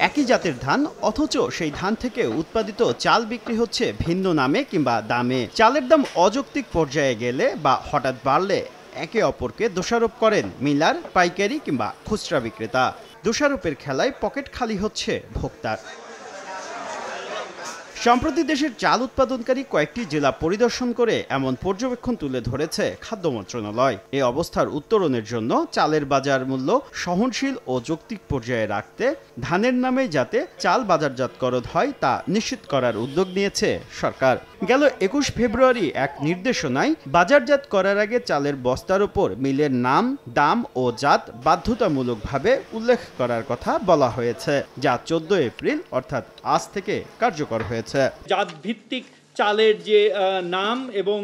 একই জাতের ধান, অথচ সেই ধান থেকে উৎপাদিত চাল বিক্রি হচ্ছে ভিন্ন নামে কিংবা দামে। চালের দাম অযৌক্তিক পর্যায়ে গেলে বা হঠাৎ বাড়লে একে অপরকে দোষারোপ করেন মিলার, পাইকারি কিংবা খুচরা বিক্রেতা। দোষারোপের খেলায় পকেট খালি হচ্ছে ভোক্তার। সম্প্রতি দেশের চাল উৎপাদনকারী কয়েকটি জেলা পরিদর্শন করে এমন পর্যবেক্ষণ তুলে ধরেছে খাদ্য মন্ত্রণালয়। এই অবস্থার উত্তরণের জন্য চালের বাজার মূল্য সহনশীল ও যৌক্তিক পর্যায়ে রাখতে ধানের নামে যাতে চাল বাজারজাতকরণ হয় তা নিশ্চিত করার উদ্যোগ নিয়েছে সরকার। গেল ২১ ফেব্রুয়ারি এক নির্দেশনায় বাজারজাত করার আগে চালের বস্তার উপর মিলের নাম, দাম ও জাত বাধ্যতামূলকভাবে উল্লেখ করার কথা বলা হয়েছে, যা ১৪ এপ্রিল অর্থাৎ আজ থেকে কার্যকর হয়েছে। জাত ভিত্তিক চালের যে নাম এবং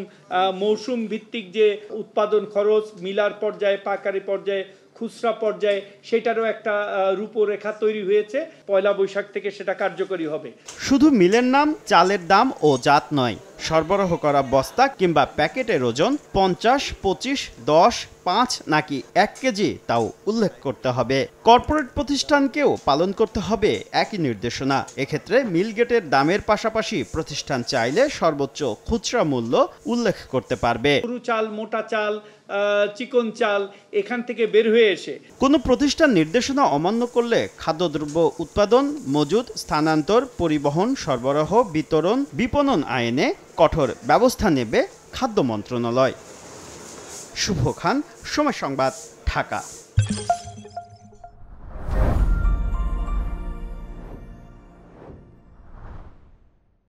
মৌসুম ভিত্তিক যে উৎপাদন খরচ, মিলার পর্যায়ে, পাইকারি পর্যায়ে, খুচরা পর্যায়ে, সেটারও একটা রূপরেখা তৈরি হয়েছে। পয়লা বৈশাখ থেকে সেটা কার্যকরী হবে। শুধু মিলের নাম, চালের দাম ও জাত নয়, সরবরাহ করা বস্তা কিংবা প্যাকেটের ওজন ৫০, ২৫, ১০, ৫ নাকি ১ কেজি তাও উল্লেখ করতে হবে। কর্পোরেট প্রতিষ্ঠানকেও পালন করতে হবে একই নির্দেশনা। এক্ষেত্রে মিল গেটের দামের পাশাপাশি প্রতিষ্ঠান চাইলে সর্বোচ্চ খুচরা মূল্য উল্লেখ করতে পারবে। সরু চাল, মোটা চাল, চিকন চাল এখান থেকে বের হয়ে এসে কোনো প্রতিষ্ঠান নির্দেশনা অমান্য করলে খাদ্যদ্রব্য উৎপাদন, মজুত, স্থানান্তর, পরিবহন, সরবরাহ, বিতরণ, বিপণন আইনে কঠোর ব্যবস্থা নেবে খাদ্য মন্ত্রণালয়। শুভ খান, সময় সংবাদ, ঢাকা।